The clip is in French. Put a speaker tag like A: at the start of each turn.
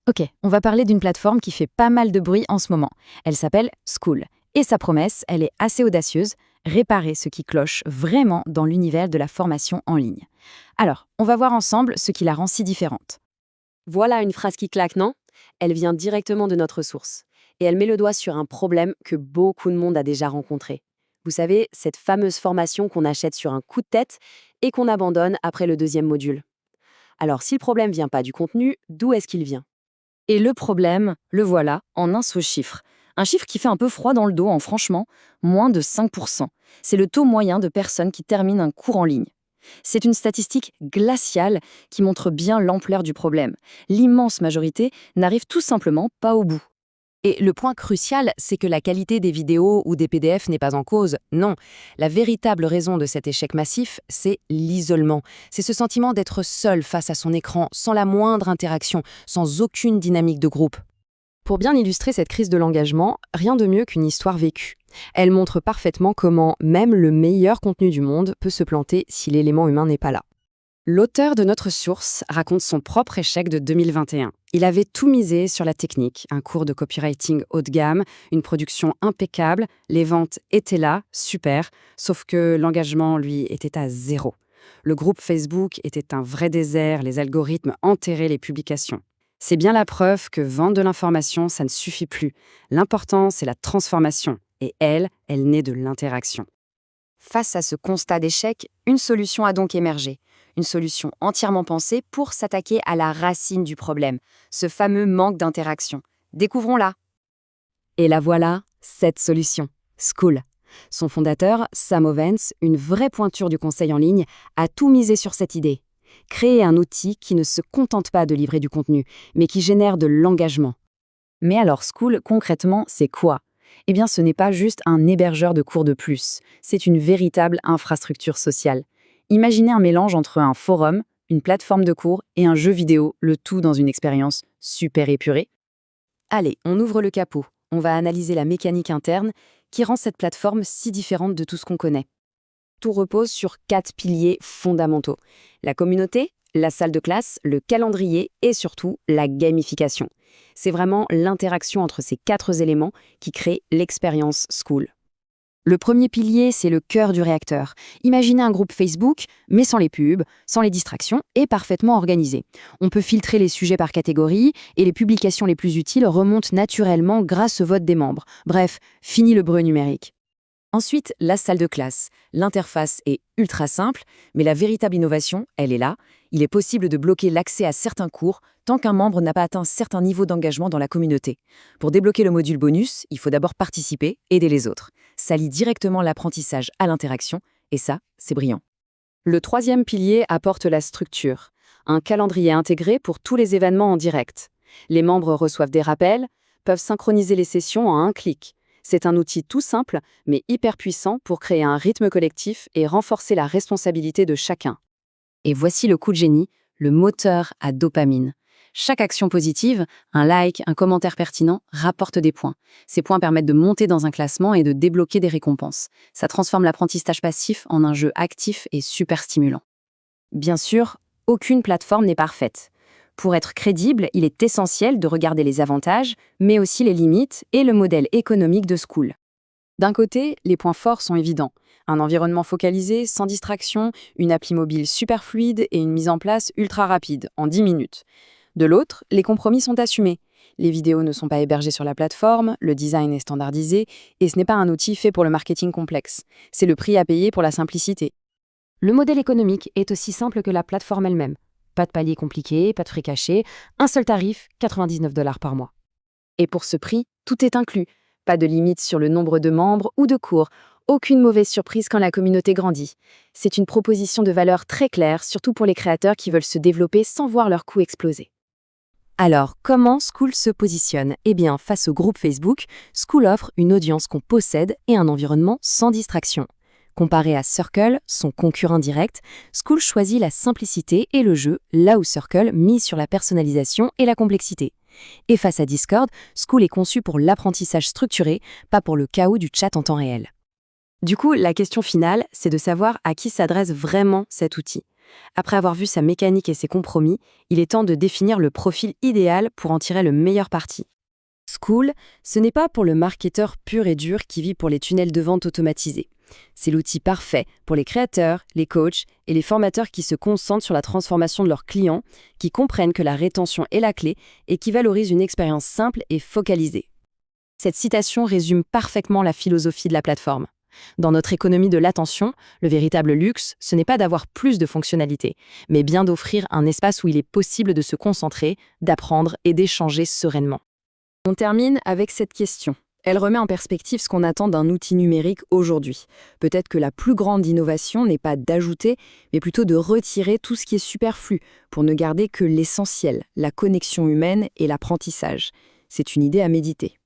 A: Ok, on va parler d'une plateforme qui fait pas mal de bruit en ce moment. Elle s'appelle Skool. Et sa promesse, elle est assez audacieuse, réparer ce qui cloche vraiment dans l'univers de la formation en ligne. Alors, on va voir ensemble ce qui la rend si différente.
B: Voilà une phrase qui claque, non? Elle vient directement de notre source. Et elle met le doigt sur un problème que beaucoup de monde a déjà rencontré. Vous savez, cette fameuse formation qu'on achète sur un coup de tête et qu'on abandonne après le deuxième module. Alors, si le problème vient pas du contenu, d'où est-ce qu'il vient?
A: Et le problème, le voilà, en un seul chiffre. Un chiffre qui fait un peu froid dans le dos, franchement, moins de 5%. C'est le taux moyen de personnes qui terminent un cours en ligne. C'est une statistique glaciale qui montre bien l'ampleur du problème. L'immense majorité n'arrive tout simplement pas au bout.
B: Et le point crucial, c'est que la qualité des vidéos ou des PDF n'est pas en cause. Non, la véritable raison de cet échec massif, c'est l'isolement. C'est ce sentiment d'être seul face à son écran, sans la moindre interaction, sans aucune dynamique de groupe. Pour bien illustrer cette crise de l'engagement, rien de mieux qu'une histoire vécue. Elle montre parfaitement comment même le meilleur contenu du monde peut se planter si l'élément humain n'est pas là. L'auteur de notre source raconte son propre échec de 2021. Il avait tout misé sur la technique, un cours de copywriting haut de gamme, une production impeccable, les ventes étaient là, super, sauf que l'engagement, lui, était à zéro. Le groupe Facebook était un vrai désert, les algorithmes enterraient les publications. C'est bien la preuve que vendre de l'information, ça ne suffit plus. L'important, c'est la transformation. Et elle naît de l'interaction. Face à ce constat d'échec, une solution a donc émergé. Une solution entièrement pensée pour s'attaquer à la racine du problème, ce fameux manque d'interaction. Découvrons-la. Et la voilà, cette solution, Skool. Son fondateur, Sam Ovens, une vraie pointure du conseil en ligne, a tout misé sur cette idée. Créer un outil qui ne se contente pas de livrer du contenu, mais qui génère de l'engagement. Mais alors Skool, concrètement, c'est quoi ? Eh bien, ce n'est pas juste un hébergeur de cours de plus, c'est une véritable infrastructure sociale. Imaginez un mélange entre un forum, une plateforme de cours et un jeu vidéo, le tout dans une expérience super épurée. Allez, on ouvre le capot. On va analyser la mécanique interne qui rend cette plateforme si différente de tout ce qu'on connaît. Tout repose sur 4 piliers fondamentaux. La communauté, la salle de classe, le calendrier et surtout la gamification. C'est vraiment l'interaction entre ces 4 éléments qui crée l'expérience Skool. Le premier pilier, c'est le cœur du réacteur. Imaginez un groupe Facebook, mais sans les pubs, sans les distractions et parfaitement organisé. On peut filtrer les sujets par catégorie et les publications les plus utiles remontent naturellement grâce au vote des membres. Bref, fini le bruit numérique. Ensuite, la salle de classe. L'interface est ultra simple, mais la véritable innovation, elle est là. Il est possible de bloquer l'accès à certains cours tant qu'un membre n'a pas atteint un certain niveau d'engagement dans la communauté. Pour débloquer le module bonus, il faut d'abord participer, aider les autres. Ça lie directement l'apprentissage à l'interaction, et ça, c'est brillant. Le troisième pilier apporte la structure. Un calendrier intégré pour tous les événements en direct. Les membres reçoivent des rappels, peuvent synchroniser les sessions en un clic. C'est un outil tout simple, mais hyper puissant pour créer un rythme collectif et renforcer la responsabilité de chacun. Et voici le coup de génie, le moteur à dopamine. Chaque action positive, un like, un commentaire pertinent, rapporte des points. Ces points permettent de monter dans un classement et de débloquer des récompenses. Ça transforme l'apprentissage passif en un jeu actif et super stimulant. Bien sûr, aucune plateforme n'est parfaite. Pour être crédible, il est essentiel de regarder les avantages, mais aussi les limites et le modèle économique de Skool. D'un côté, les points forts sont évidents. Un environnement focalisé, sans distraction, une appli mobile super fluide et une mise en place ultra rapide, en 10 minutes. De l'autre, les compromis sont assumés. Les vidéos ne sont pas hébergées sur la plateforme, le design est standardisé, et ce n'est pas un outil fait pour le marketing complexe. C'est le prix à payer pour la simplicité. Le modèle économique est aussi simple que la plateforme elle-même. Pas de palier compliqué, pas de frais cachés, un seul tarif, 99 $ par mois. Et pour ce prix, tout est inclus. Pas de limite sur le nombre de membres ou de cours. Aucune mauvaise surprise quand la communauté grandit. C'est une proposition de valeur très claire, surtout pour les créateurs qui veulent se développer sans voir leurs coûts exploser. Alors, comment Skool se positionne ? Eh bien, face au groupe Facebook, Skool offre une audience qu'on possède et un environnement sans distraction. Comparé à Circle, son concurrent direct, Skool choisit la simplicité et le jeu, là où Circle mise sur la personnalisation et la complexité. Et face à Discord, Skool est conçu pour l'apprentissage structuré, pas pour le chaos du chat en temps réel. Du coup, la question finale, c'est de savoir à qui s'adresse vraiment cet outil. Après avoir vu sa mécanique et ses compromis, il est temps de définir le profil idéal pour en tirer le meilleur parti. Skool, ce n'est pas pour le marketeur pur et dur qui vit pour les tunnels de vente automatisés. C'est l'outil parfait pour les créateurs, les coachs et les formateurs qui se concentrent sur la transformation de leurs clients, qui comprennent que la rétention est la clé et qui valorisent une expérience simple et focalisée. Cette citation résume parfaitement la philosophie de la plateforme. Dans notre économie de l'attention, le véritable luxe, ce n'est pas d'avoir plus de fonctionnalités, mais bien d'offrir un espace où il est possible de se concentrer, d'apprendre et d'échanger sereinement.
A: On termine avec cette question. Elle remet en perspective ce qu'on attend d'un outil numérique aujourd'hui. Peut-être que la plus grande innovation n'est pas d'ajouter, mais plutôt de retirer tout ce qui est superflu pour ne garder que l'essentiel, la connexion humaine et l'apprentissage. C'est une idée à méditer.